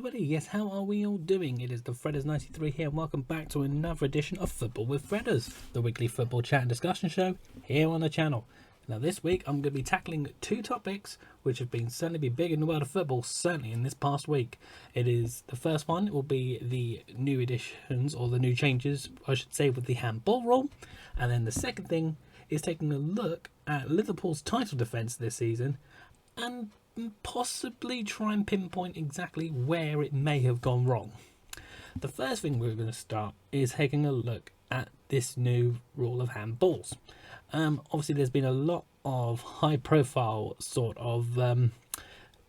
everybody, yes, how are we all doing? It is the Fredders93 here, and welcome back to another edition of Football with Fredders, the weekly football chat and discussion show here on the channel. Now this week I'm going to be tackling two topics which have been certainly big in the world of football, certainly in this past week. It is, the first one will be the new additions, or the new changes I should say, with the handball rule, and then the second thing is taking a look at Liverpool's title defence this season and possibly try and pinpoint exactly where it may have gone wrong. The first thing we're going to start is taking a look at this new rule of handballs. Obviously there's been a lot of high profile sort of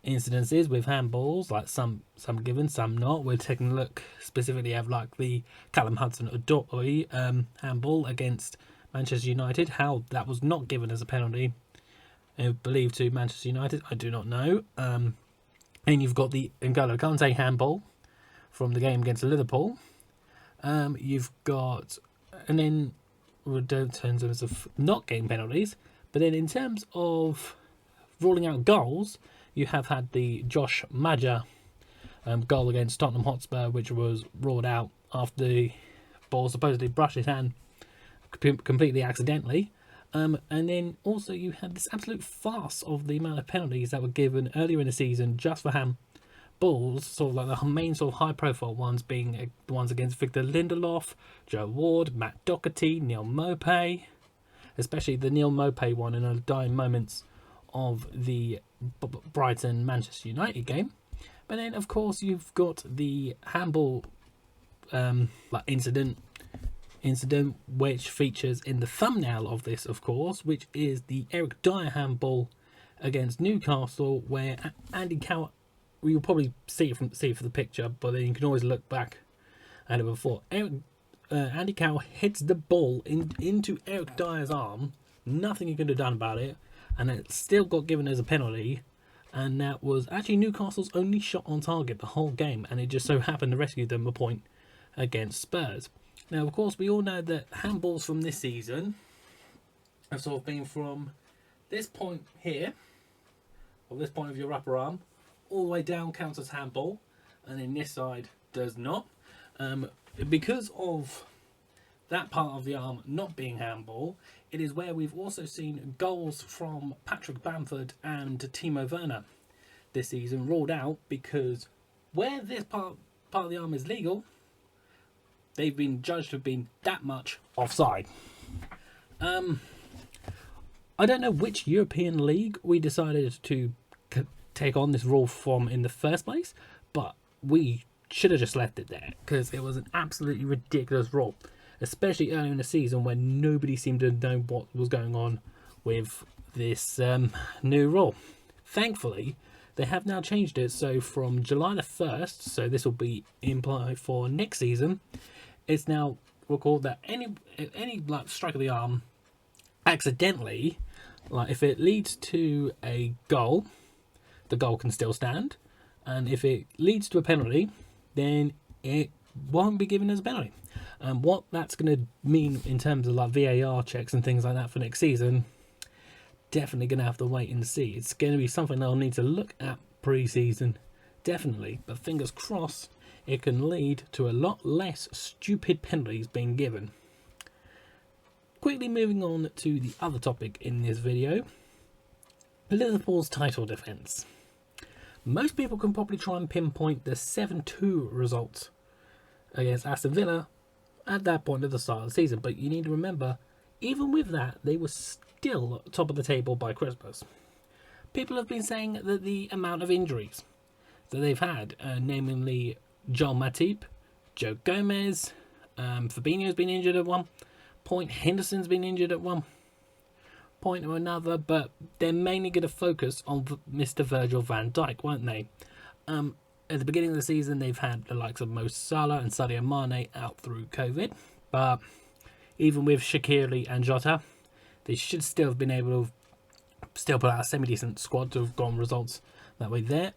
incidences with handballs, like some given, some not. We're taking a look specifically at like the Callum Hudson-Odoi handball against Manchester United, how that was not given as a penalty, believed to Manchester United. I do not know. And you've got the N'Golo Kante handball from the game against Liverpool. You've got, and then in terms of not getting penalties, but then in terms of ruling out goals, you have had the Josh Maja goal against Tottenham Hotspur, which was ruled out after the ball supposedly brushed his hand completely accidentally. And then also you had this absolute farce of the amount of penalties that were given earlier in the season just for handballs, sort of like the main sort of high profile ones being the ones against Victor Lindelof, Joe Ward, Matt Doherty, Neil Maupay, especially the Neil Maupay one in the dying moments of the Brighton Manchester United game. But then of course you've got the handball incident which features in the thumbnail of this, of course, which is the Eric Dyer handball against Newcastle, where Andy Cow, you'll probably see it from the picture, but then you can always look back at it before. Andy Cow hits the ball into Eric Dyer's arm. Nothing he could have done about it, and it still got given as a penalty. And that was actually Newcastle's only shot on target the whole game, and it just so happened to rescue them a point against Spurs. Now, of course, we all know that handballs from this season have sort of been from this point here, or this point of your upper arm, all the way down counts as handball, and then this side does not. Because of that part of the arm not being handball, it is where we've also seen goals from Patrick Bamford and Timo Werner this season ruled out, because where this part of the arm is legal, they've been judged to have been that much offside. I don't know which European league we decided to take on this rule from in the first place, but we should have just left it there, because it was an absolutely ridiculous rule, especially early in the season when nobody seemed to know what was going on with this new rule. Thankfully, they have now changed it, so from July the 1st, so this will be in play for next season, it's now recalled that any like strike of the arm accidentally, like if it leads to a goal, the goal can still stand, and if it leads to a penalty, then it won't be given as a penalty. And what that's going to mean in terms of like VAR checks and things like that for next season, definitely going to have to wait and see. It's going to be something they'll need to look at pre-season, definitely, but fingers crossed it can lead to a lot less stupid penalties being given. Quickly moving on to the other topic in this video, Liverpool's title defence. Most people can probably try and pinpoint the 7-2 result against Aston Villa at that point at the start of the season, but you need to remember, even with that, they were still top of the table by Christmas. People have been saying that the amount of injuries that they've had, namely Joel Matip, Joe Gomez, Fabinho's been injured at one point, Henderson's been injured at one point or another, but they're mainly going to focus on Mr. Virgil van Dijk, weren't they? At the beginning of the season, they've had the likes of Mo Salah and Sadio Mane out through COVID, but even with Shaqiri and Jota, they should still have been able to still put out a semi-decent squad to have gone results that way there.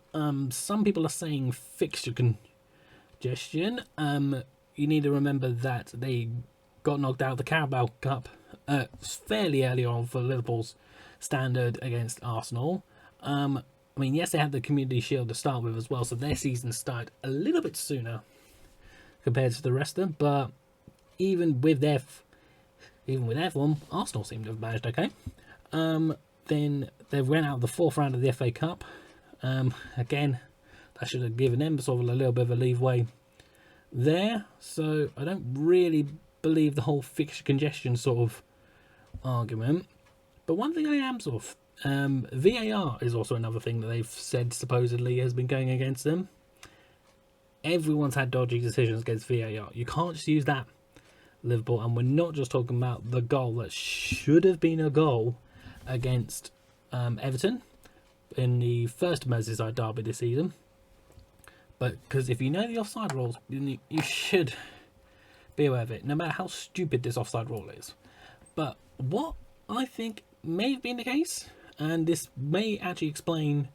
Some people are saying fixture congestion. You need to remember that they got knocked out of the Carabao Cup fairly early on for Liverpool's standard against Arsenal. I mean, yes, they had the Community Shield to start with as well, so their season started a little bit sooner compared to the rest of them. But even with their form, Arsenal seemed to have managed okay. Then they went out the fourth round of the FA Cup. Again, that should have given them sort of a little bit of a leeway there. So I don't really believe the whole fixture congestion sort of argument. But one thing I am sort of VAR is also another thing that they've said supposedly has been going against them. Everyone's had dodgy decisions against VAR. You can't just use that, Liverpool. And we're not just talking about the goal that should have been a goal against Everton in the first Merseyside derby this season. But because if you know the offside rules, you should be aware of it, no matter how stupid this offside rule is. But what I think may have been the case, and this may actually explain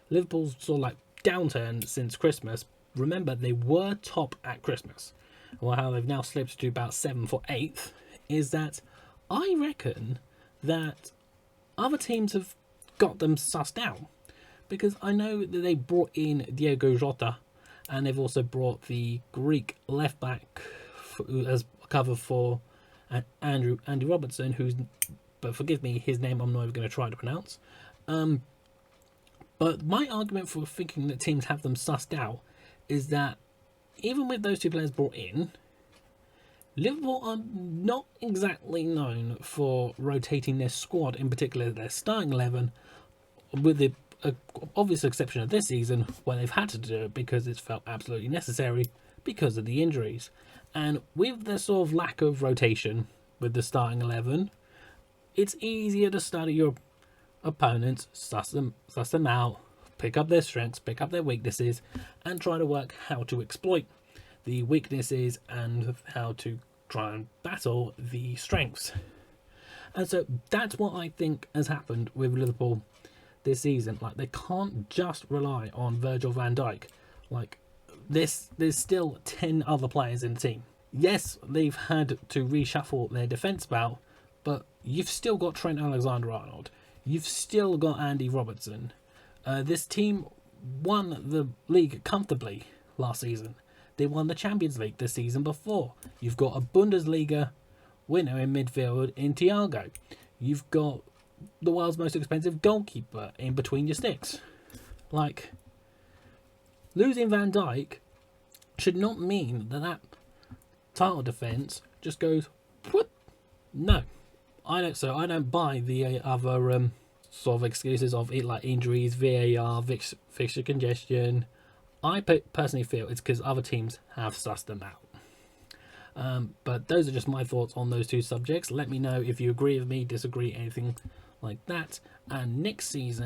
Liverpool's sort of like downturn since Christmas. Remember, they were top at Christmas. Well, how they've now slipped to about 7th or 8th is that I reckon that other teams have got them sussed out. Because I know that they brought in Diogo Jota, and they've also brought the Greek left back as cover for Andy Robertson, who's, but forgive me, his name I'm not even going to try to pronounce. But my argument for thinking that teams have them sussed out is that even with those two players brought in, Liverpool are not exactly known for rotating their squad, in particular their starting 11, with the obvious exception of this season where they've had to do it because it's felt absolutely necessary because of the injuries. And with the sort of lack of rotation with the starting 11, it's easier to study your opponents, suss them out, pick up their strengths, pick up their weaknesses, and try to work how to exploit the weaknesses and how to try and battle the strengths. And so that's what I think has happened with Liverpool this season. Like, they can't just rely on Virgil van Dijk. Like, there's still 10 other players in the team. Yes, they've had to reshuffle their defence bout, but you've still got Trent Alexander-Arnold. You've still got Andy Robertson. This team won the league comfortably last season. They won the Champions League the season before. You've got a Bundesliga winner in midfield in Thiago. You've got the world's most expensive goalkeeper in between your sticks. Like, losing Van Dijk should not mean that title defence just goes whoop. No, I don't. So I don't buy the other sort of excuses of it, like injuries, VAR, fixture congestion. I personally feel it's because other teams have sussed them out. But those are just my thoughts on those two subjects. Let me know if you agree with me, disagree, anything like that. And next week,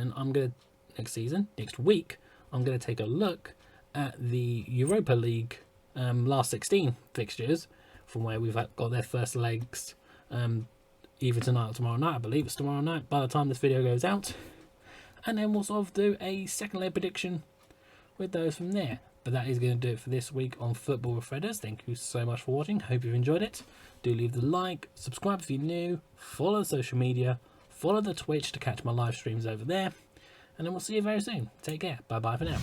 I'm going to take a look at the Europa League last 16 fixtures from where we've got their first legs either tonight or tomorrow night. I believe it's tomorrow night by the time this video goes out. And then we'll sort of do a second leg prediction with those from there. But that is going to do it for this week on Football with Fredders. Thank you so much for watching. Hope you've enjoyed it. Do leave the like, subscribe if you're new, follow the social media, follow the Twitch to catch my live streams over there. And then we'll see you very soon. Take care. Bye bye for now.